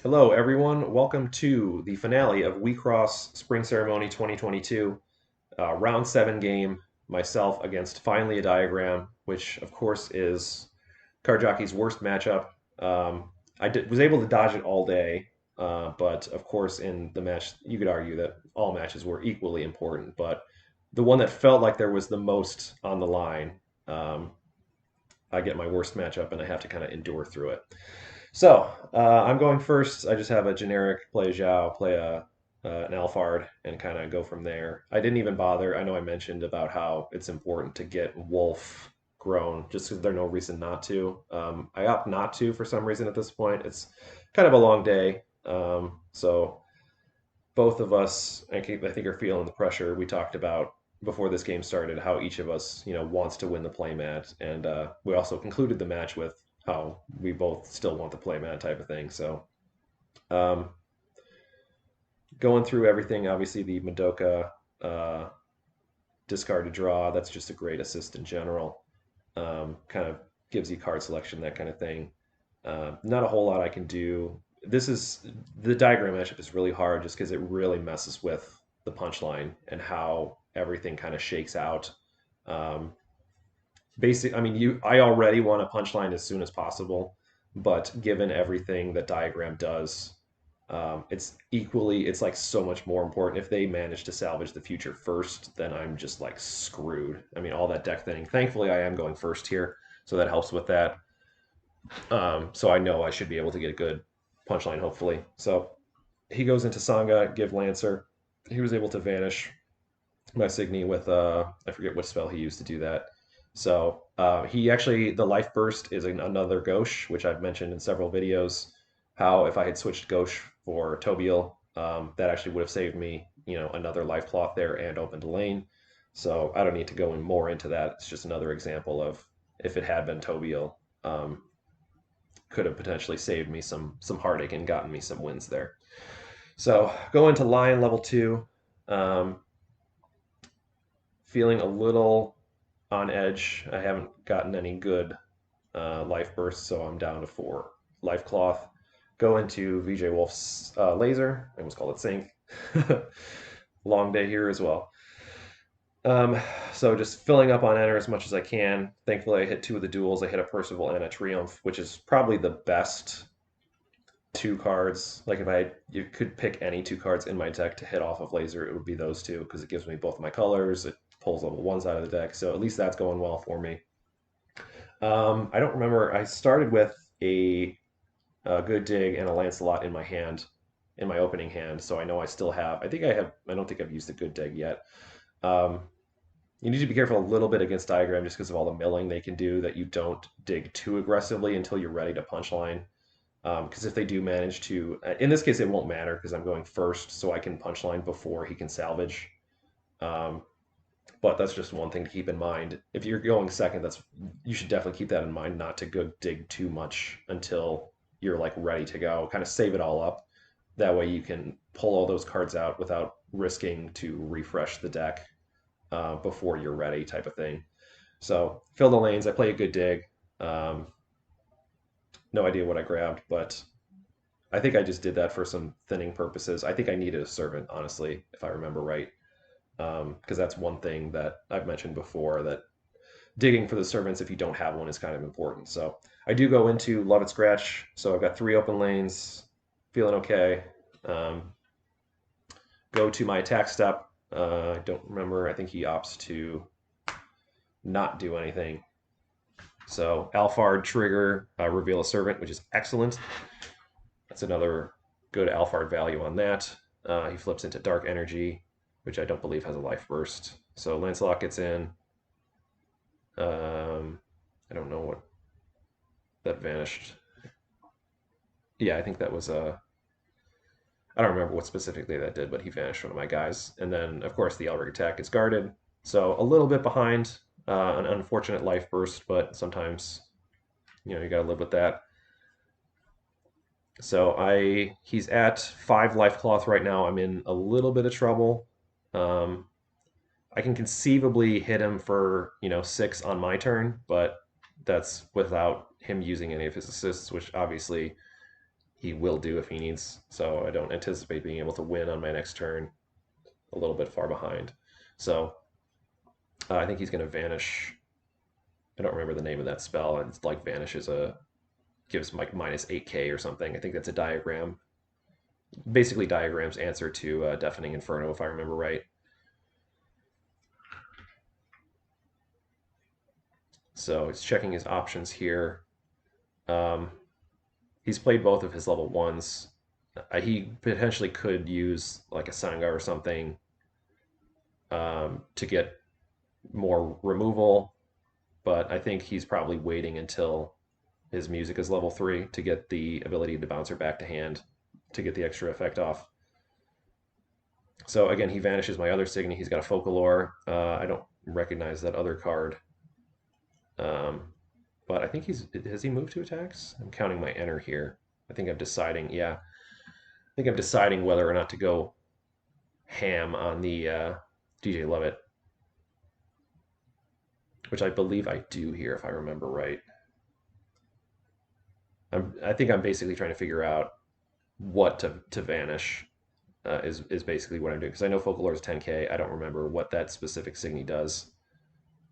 Hello, everyone. Welcome to the finale of WIXOSS Spring Ceremony 2022, round 7 game. Myself against Finally a Diagram, which of course is Card Jockey's worst matchup. Was able to dodge it all day, but of course in the match you could argue that all matches were equally important. But the one that felt like there was the most on the line, um, I get my worst matchup and I have to kind of endure through it. So I'm going first. I just have a generic play Zhao, play an Alphard, and kind of go from there. I didn't even bother. I know I mentioned about how it's important to get Wolf grown, just because there's no reason not to. I opt not to for some reason at this point. It's kind of a long day, so both of us, I think, are feeling the pressure. We talked about before this game started how each of us, wants to win the playmat, and we also concluded the match with how we both still want the playmat type of thing. So, um, going through everything, obviously the Madoka uh, discard to draw, that's just a great assist in general. Kind of gives you card selection, that kind of thing. Not a whole lot I can do. This is the diagram matchup is really hard just because it really messes with the punchline and how everything kind of shakes out. Um, I mean, I already want a punchline as soon as possible, but given everything that diagram does, it's like so much more important. If they manage to salvage the future first, then I'm just like screwed. I mean, all that deck thinning. Thankfully, I am going first here, so that helps with that. So I know I should be able to get a good punchline, hopefully. So he goes into Sangha, give Lancer. He was able to vanish my Signy with I forget what spell he used to do that. So he actually the life burst is another Gauche, which I've mentioned in several videos. How if I had switched Gauche for Tobiel, that actually would have saved me, another life cloth there and opened a lane. So I don't need to go in more into that. It's just another example of if it had been Tobiel, um, could have potentially saved me some heartache and gotten me some wins there. So go into Lion level 2. Um, Feeling a little on edge. I haven't gotten any good life bursts, so I'm down to 4 life cloth. Go into VJ Wolf's laser. I almost called it sync. Long day here as well. Um, so just filling up on enter as much as I can. Thankfully, I hit 2 of the duels. I hit a Percival and a Triumph, which is probably the best 2 cards. Like if you could pick any 2 cards in my deck to hit off of laser, it would be those 2 because it gives me both my colors. It pulls level 1 side of the deck, so at least that's going well for me. I don't remember. I started with a good dig and a Lancelot in my hand, in my opening hand. So I know I still have. I think I have. I don't think I've used a good dig yet. Um, you need to be careful a little bit against diagram just because of all the milling they can do. That you don't dig too aggressively until you're ready to punchline. Because if they do manage to, in this case, it won't matter because I'm going first, so I can punchline before he can salvage. Um, but that's just one thing to keep in mind. If you're going second, that's you should definitely keep that in mind, not to go dig too much until you're like ready to go. Kind of save it all up. That way you can pull all those cards out without risking to refresh the deck before you're ready, type of thing. So fill the lanes. I play a good dig. Um, no idea what I grabbed, but I think I just did that for some thinning purposes. I think I needed a servant, honestly, if I remember right, because that's one thing that I've mentioned before that digging for the servants if you don't have one is kind of important. So I do go into Love It Scratch. So I've got 3 open lanes, feeling okay. Um, go to my attack step. I don't remember. I think he opts to not do anything. So Alphard trigger, reveal a servant, which is excellent. That's another good Alphard value on that. He flips into Dark Energy, which I don't believe has a life burst. So Lancelot gets in. I don't know what that vanished. Yeah, I think that was a. I don't remember what specifically that did, but he vanished one of my guys. And then, of course, the Elric attack is guarded. So a little bit behind, an unfortunate life burst, but sometimes, you got to live with that. So he's at 5 life cloth right now. I'm in a little bit of trouble. Um, I can conceivably hit him for 6 on my turn, but that's without him using any of his assists, which obviously he will do if he needs. So I don't anticipate being able to win on my next turn. A little bit far behind. So I think he's going to vanish. I don't remember the name of that spell. It's like vanishes gives like minus 8k or something. I think that's a diagram. Basically, diagrams answer to Deafening Inferno, if I remember right. So he's checking his options here. Um, he's played both of his level ones. He potentially could use like a Sanga or something to get more removal, but I think he's probably waiting until his music is level 3 to get the ability to bounce her back to hand to get the extra effect off. So again, he vanishes my other Signy. He's got a Focalore. I don't recognize that other card. But I think has he moved to attacks? I'm counting my enter here. I think I'm deciding, yeah. I think I'm deciding whether or not to go ham on the DJ Lovett, which I believe I do here if I remember right. I think I'm basically trying to figure out what to vanish is basically what I'm doing because I know Folklore is 10k. I don't remember what that specific Signy does.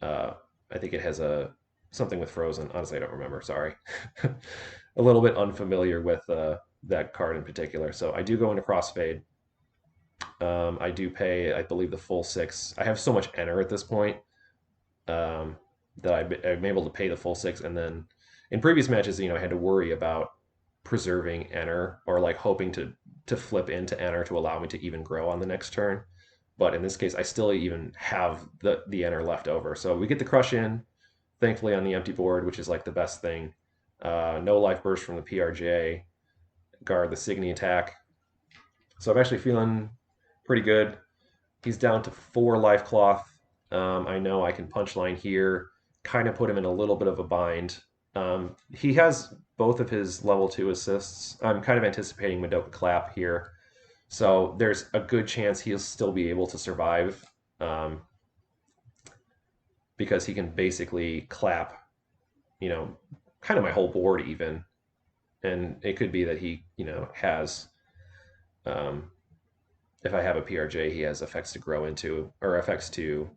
Uh, I think it has a something with Frozen. Honestly, I don't remember. Sorry, a little bit unfamiliar with that card in particular. So I do go into Crossfade. I do pay, I believe, the full 6. I have so much enter at this point um, that I'm able to pay the full 6, and then in previous matches, I had to worry about preserving enter or like hoping to flip into enter to allow me to even grow on the next turn. But in this case, I still even have the enter left over. So we get the crush in, thankfully on the empty board, which is like the best thing. No life burst from the PRJ, guard the Signy attack. So I'm actually feeling pretty good. He's down to 4 life cloth. I know I can punchline here, kind of put him in a little bit of a bind. He has both of his level 2 assists. I'm kind of anticipating Madoka Clap here. So there's a good chance he'll still be able to survive um, because he can basically clap, kind of my whole board even. And it could be that he, has um, if I have a PRJ, he has effects to grow into or effects to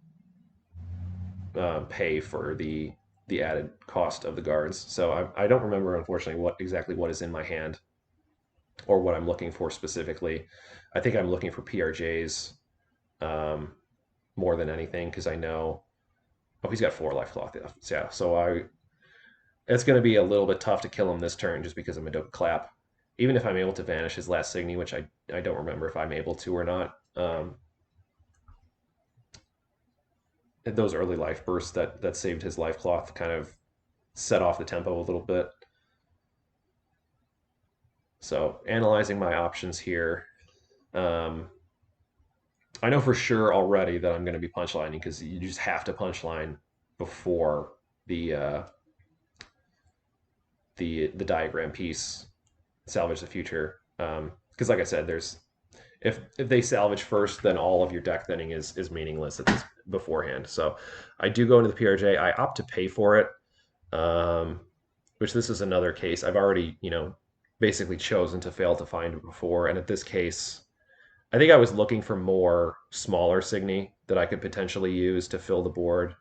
pay for the added cost of the guards. So I don't remember, unfortunately, what is in my hand or what I'm looking for specifically. I think I'm looking for PRJs um, more than anything because I know. Oh, he's got 4 life cloth. Yeah, so it's going to be a little bit tough to kill him this turn just because of Madoka Clap. Even if I'm able to vanish his last Signy, which I don't remember if I'm able to or not. Those early life bursts that saved his life cloth kind of set off the tempo a little bit. So analyzing my options here, um, I know for sure already that I'm going to be punchlining because you just have to punchline before the the diagram piece salvage the future. Because like I said, there's if they salvage first, then all of your deck thinning is meaningless at this beforehand. So I do go into the PRJ. I opt to pay for it. Which this is another case. I've already, basically chosen to fail to find it before. And at this case, I think I was looking for more smaller Signy that I could potentially use to fill the board.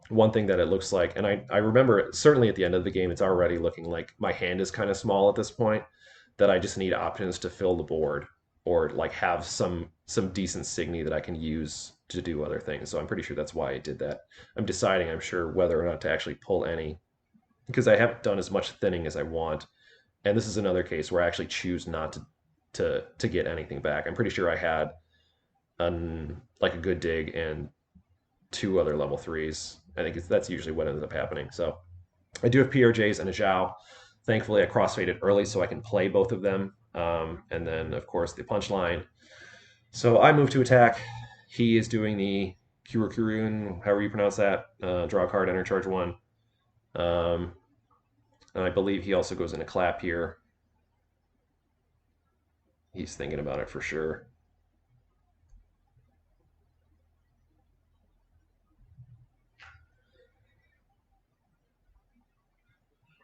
One thing that it looks like, and I remember certainly at the end of the game, it's already looking like my hand is kind of small at this point, that I just need options to fill the board or like have some decent Signy that I can use to do other things. So I'm pretty sure that's why I did that. I'm deciding, I'm sure, whether or not to actually pull any because I haven't done as much thinning as I want. And this is another case where I actually choose not to get anything back. I'm pretty sure I had like a good dig and 2 other level 3s. I think that's usually what ends up happening. So I do have PRJs and a Zhao. Thankfully, I crossfaded early so I can play both of them. And then, of course, the punchline. So I move to attack. He is doing the Kurun, however you pronounce that. Draw a card, enter charge 1. And I believe he also goes in a clap here. He's thinking about it for sure.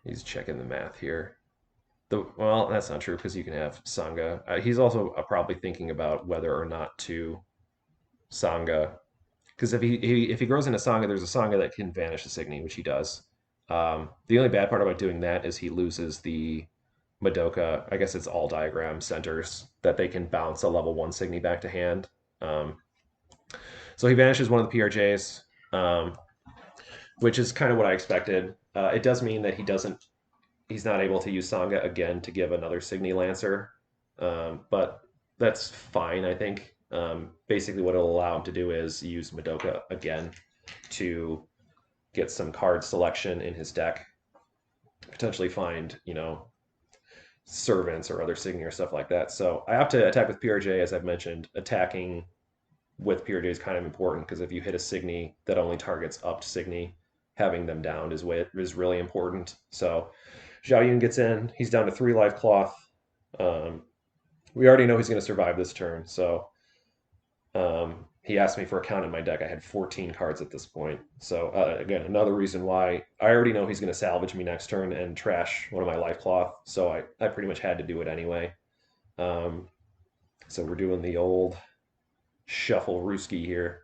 He's checking the math here. Well, that's not true because you can have Sangha. He's also probably thinking about whether or not to Sangha, because if he grows into Sangha, there's a Sangha that can vanish the Signy, which he does. The only bad part about doing that is he loses the Madoka. I guess it's all diagram centers that they can bounce a level one Signy back to hand. Um, so he vanishes one of the PRJs, which is kind of what I expected. It does mean that he's not able to use Sangha again to give another Signy Lancer, but that's fine, I think. Basically, what it'll allow him to do is use Madoka again to get some card selection in his deck, potentially find, servants or other Signy or stuff like that. So I have to attack with PRJ, as I've mentioned. Attacking with PRJ is kind of important because if you hit a Signy that only targets upped Signy, having them down is really important. So Zhao Yun gets in. He's down to 3 life cloth. Um, we already know he's going to survive this turn. So he asked me for a count in my deck. I had 14 cards at this point. So again, another reason why I already know he's going to salvage me next turn and trash one of my life cloth. So I pretty much had to do it anyway. Um, so we're doing the old shuffle Ruski here.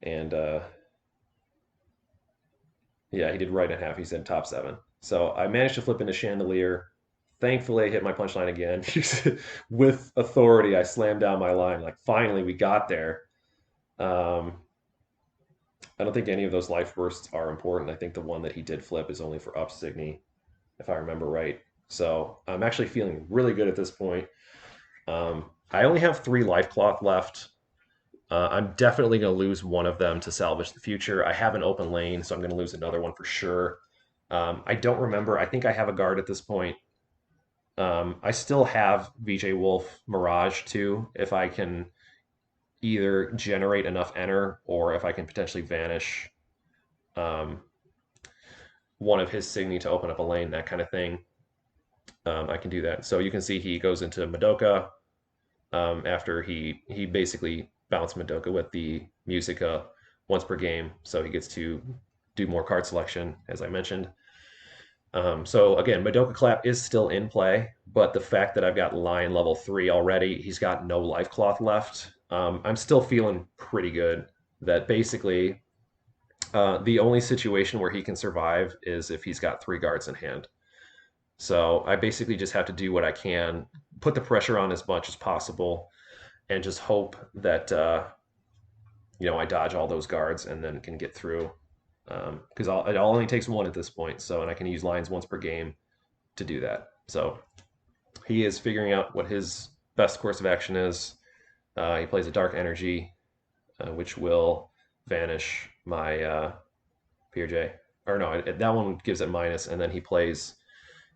And yeah, he did right in half. He said top 7. So I managed to flip into Chandelier. Thankfully, I hit my punchline again. With authority, I slammed down my line. Like, finally, we got there. Um, I don't think any of those life bursts are important. I think the one that he did flip is only for up Signy, if I remember right. So I'm actually feeling really good at this point. I only have 3 life cloth left. I'm definitely going to lose one of them to salvage the future. I have an open lane, so I'm going to lose another one for sure. I don't remember. I think I have a guard at this point. I still have VJ Wolf Mirage too, if I can either generate enough enter or if I can potentially vanish um, one of his Signy to open up a lane, that kind of thing. I can do that. So you can see he goes into Madoka after he basically bounced Madoka with the Muzica once per game, so he gets to do more card selection, as I mentioned. So again, Madoka Clap is still in play, but the fact that I've got Lion level 3 already, he's got no life cloth left. I'm still feeling pretty good that basically the only situation where he can survive is if he's got 3 guards in hand. So I basically just have to do what I can, put the pressure on as much as possible, and just hope that I dodge all those guards and then can get through. Because it all only takes 1 at this point, so and I can use lines once per game to do that. So he is figuring out what his best course of action is. He plays a Dark Energy, which will vanish my PRJ. Or no, that one gives it minus, and then he plays.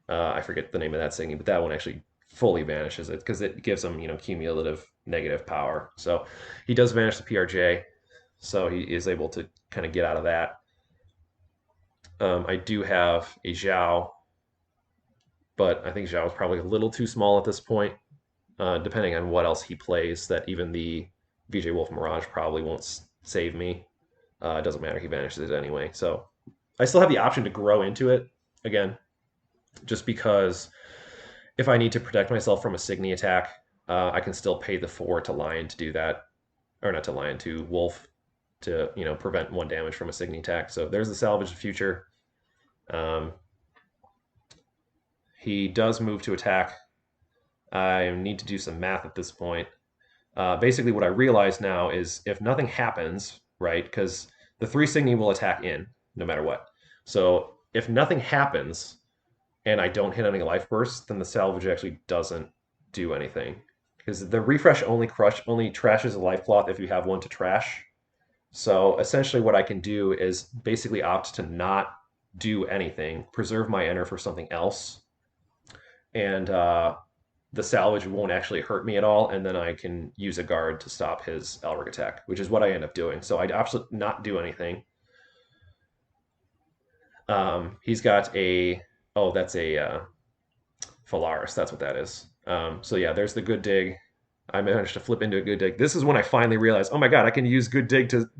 I forget the name of that singing, but that one actually fully vanishes it because it gives him cumulative negative power. So he does vanish the PRJ, so he is able to kind of get out of that. I do have a Zhao, but I think Zhao is probably a little too small at this point, depending on what else he plays. That even the VJ Wolf Mirage probably won't save me. It doesn't matter; he vanishes it anyway. So I still have the option to grow into it again, just because if I need to protect myself from a Signy attack, I can still pay the 4 to Lion to do that, or not to Lion, to Wolf to prevent 1 damage from a Signy attack. So there's the salvage of future. He does move to attack. I need to do some math at this point. Basically, what I realize now is if nothing happens, right, because the 3 Signy will attack in no matter what. So if nothing happens and I don't hit any life bursts, then the salvage actually doesn't do anything. Because the refresh only trashes a life cloth if you have 1 to trash. So essentially what I can do is basically opt to not do anything, preserve my enter for something else, and the salvage won't actually hurt me at all, and then I can use a guard to stop his Elric attack, which is what I end up doing. So I'd absolutely not do anything. He's got that's a Phalaris, that's what that is. So yeah, there's the good dig. I managed to flip into a good dig. This is when I finally realized, oh my god, I can use good dig to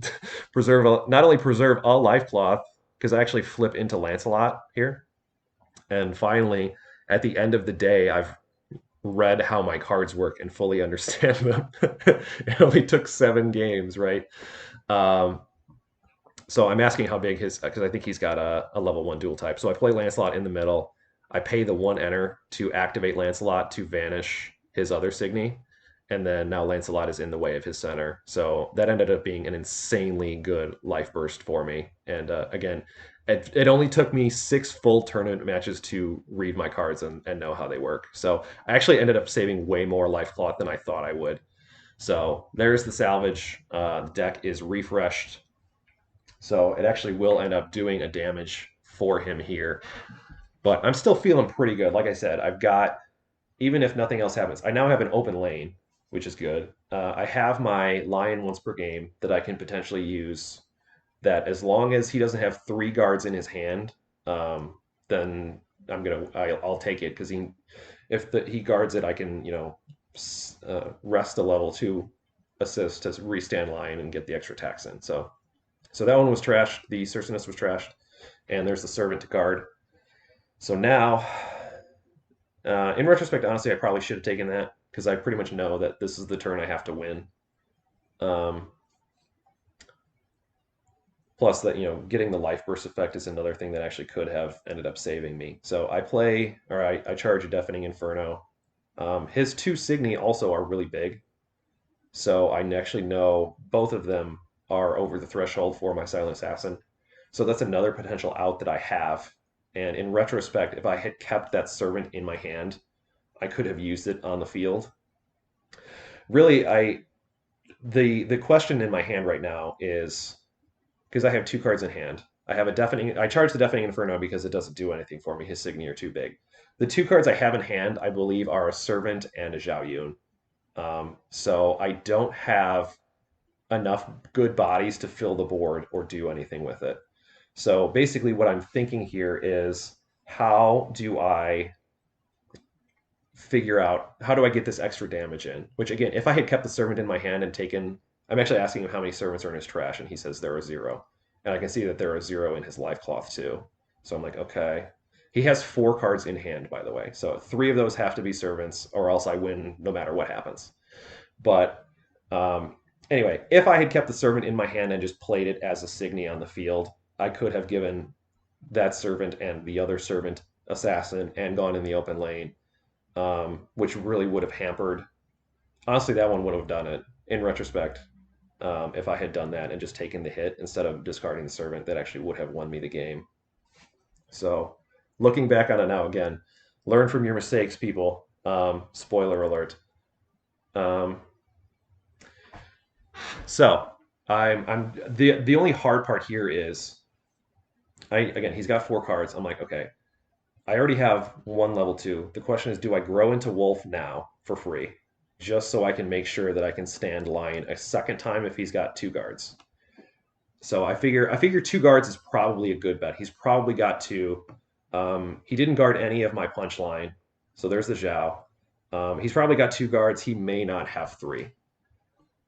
not only preserve a life cloth, because I actually flip into Lancelot here. And finally, at the end of the day, I've read how my cards work and fully understand them. It only took 7 games, right? Um, so I'm asking how big his, because I think he's got a level 1 dual type. So I play Lancelot in the middle. I pay the 1 enter to activate Lancelot to vanish his other Signy. And then now Lancelot is in the way of his center. So that ended up being an insanely good life burst for me. And again, it only took me 6 full tournament matches to read my cards and know how they work. So I actually ended up saving way more life cloth than I thought I would. So there's the salvage. The deck is refreshed. So it actually will end up doing a damage for him here. But I'm still feeling pretty good. Like I said, I've got, even if nothing else happens, I now have an open lane, which is good. I have my lion once per game that I can potentially use. That as long as he doesn't have 3 guards in his hand, then I'll take it because he guards it, I can rest a level 2 assist to restand lion and get the extra tax in. So that one was trashed. The Cercinus was trashed, and there's the servant to guard. So now, in retrospect, honestly, I probably should have taken that because I pretty much know that this is the turn I have to win. Um, Plus, that getting the life burst effect is another thing that actually could have ended up saving me. So I charge a Deafening Inferno. His 2 Signy also are really big, so I actually know both of them are over the threshold for my Silent Assassin. So that's another potential out that I have. And in retrospect, if I had kept that servant in my hand, I could have used it on the field. Really, the question in my hand right now is because I have 2 cards in hand. I have a deafening. I charge the Deafening Inferno because it doesn't do anything for me. His Signy are too big. The 2 cards I have in hand, I believe, are a Servant and a Zhao Yun. So I don't have enough good bodies to fill the board or do anything with it. So basically, what I'm thinking here is how do I figure out how do I get this extra damage in? Which again, if I had kept the servant in my hand and taken, I'm actually asking him how many servants are in his trash, and he says there are 0, and I can see that there are 0 in his life cloth too. So I'm like, okay. He has 4 cards in hand, by the way. So 3 of those have to be servants, or else I win no matter what happens. But anyway, if I had kept the servant in my hand and just played it as a Signy on the field, I could have given that servant and the other servant assassin and gone in the open lane, which really would have hampered. Honestly, that one would have done it in retrospect. If I had done that and just taken the hit instead of discarding the servant, that actually would have won me the game. So, looking back on it now again, learn from your mistakes, people. Spoiler alert. Um, so, I'm the only hard part here is he's got 4 cards. I'm like, okay, I already have 1 level 2. The question is, do I grow into Wolf now for free, just so I can make sure that I can stand Lion a second time if he's got 2 guards? So I figure 2 guards is probably a good bet. He's probably got 2. He didn't guard any of my punch line, so there's the Zhao. He's probably got 2 guards. He may not have 3.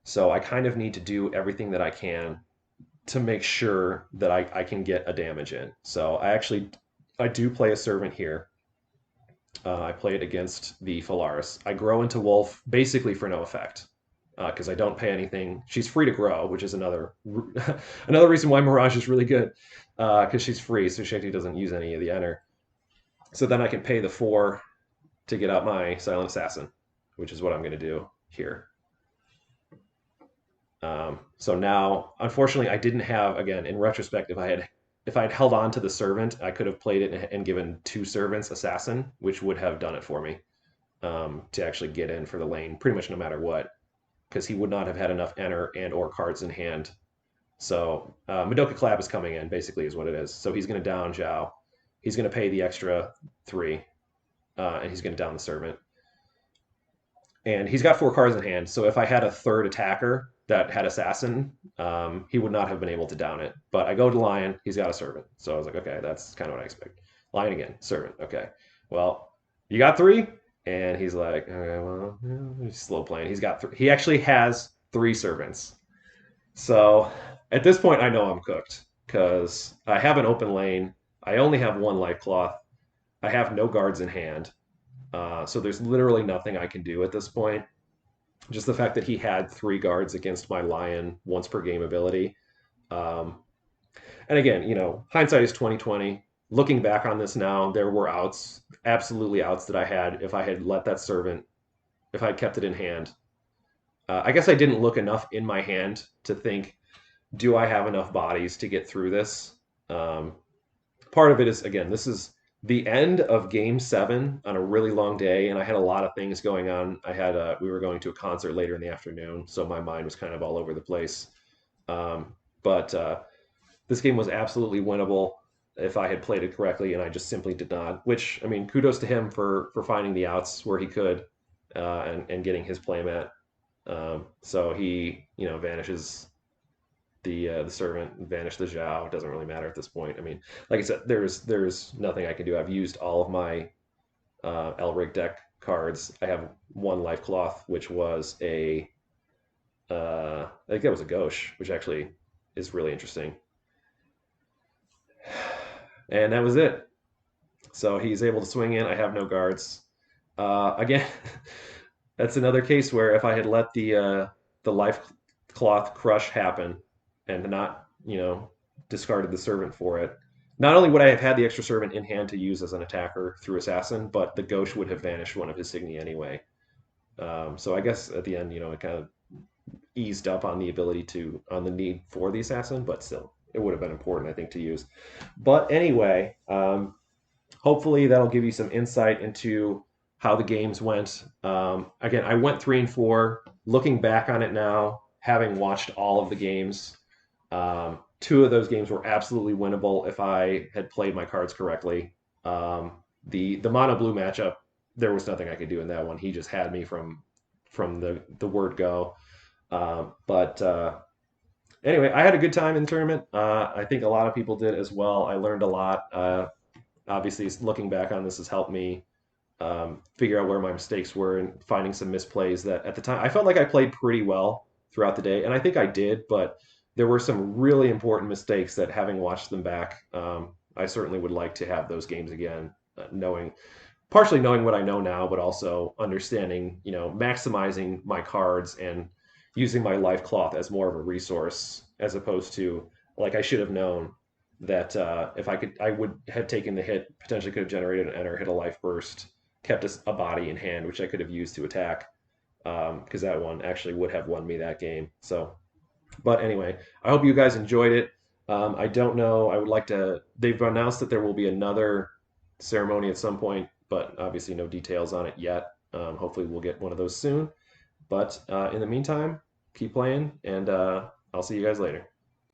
So I kind of need to do everything that I can to make sure that I can get a damage in. So I do play a servant here. I play it against the Phalaris. I grow into Wolf basically for no effect because I don't pay anything. She's free to grow, which is another another reason why Mirage is really good because she's free, so she actually doesn't use any of the enter. So then I can pay the 4 to get out my Silent Assassin, which is what I'm going to do here. So now, unfortunately, I didn't have, again, in retrospect, if I had held on to the servant, I could have played it and given 2 servants assassin, which would have done it for me to actually get in for the lane, pretty much no matter what, because he would not have had enough enter and or cards in hand. So Madoka Clap is coming in, basically, is what it is. So he's going to down Zhao. He's going to pay the extra 3, and he's going to down the servant. And he's got 4 cards in hand, so if I had a third attacker that had assassin, he would not have been able to down it. But I go to Lion, he's got a servant. So I was like, okay, that's kind of what I expect. Lion again, servant. Okay. Well, you got 3? And he's like, okay, well, he's slow playing. He's got 3. He actually has 3 servants. So at this point, I know I'm cooked because I have an open lane. I only have 1 life cloth. I have no guards in hand. So there's literally nothing I can do at this point. Just the fact that he had 3 guards against my Lion once per game ability. Um, and again, hindsight is 2020. Looking back on this now, there were outs, absolutely outs that I had if I had let that servant, if I had kept it in hand. I guess I didn't look enough in my hand to think, do I have enough bodies to get through this? Um, Part of it is, again, this is the end of game 7 on a really long day, and I had a lot of things going on. We were going to a concert later in the afternoon, so my mind was kind of all over the place. But this game was absolutely winnable if I had played it correctly, and I just simply did not. Which, I mean, kudos to him for finding the outs where he could, and getting his playmat. So he, vanishes the servant, vanish the Zhao. It doesn't really matter at this point. I mean, like I said, there's nothing I can do. I've used all of my Elric deck cards. I have one life cloth, which was I think that was a Gauche, which actually is really interesting. And that was it. So he's able to swing in. I have no guards. Again, that's another case where if I had let the life cloth crush happen and not, discarded the servant for it, not only would I have had the extra servant in hand to use as an attacker through assassin, but the ghost would have vanished one of his Signy anyway. So I guess at the end, it kind of eased up on the need for the assassin, but still, it would have been important, I think, to use. But anyway, hopefully that'll give you some insight into how the games went. Again, I went 3-4. Looking back on it now, having watched all of the games, 2 of those games were absolutely winnable if I had played my cards correctly. The mono blue matchup, there was nothing I could do in that one. He just had me from the word go. But anyway, I had a good time in the tournament. I think a lot of people did as well. I learned a lot. Obviously, looking back on this has helped me figure out where my mistakes were and finding some misplays that at the time I felt like I played pretty well throughout the day, and I think I did, but there were some really important mistakes that, having watched them back, I certainly would like to have those games again, partially knowing what I know now, but also understanding, maximizing my cards and using my life cloth as more of a resource as opposed to, like, I should have known that if I would have taken the hit, potentially could have generated an enter, hit a life burst, kept a body in hand, which I could have used to attack, because that one actually would have won me that game. So, but anyway, I hope you guys enjoyed it. I don't know. I would like to. They've announced that there will be another ceremony at some point, but obviously no details on it yet. Hopefully, we'll get one of those soon. But in the meantime, keep playing, and I'll see you guys later.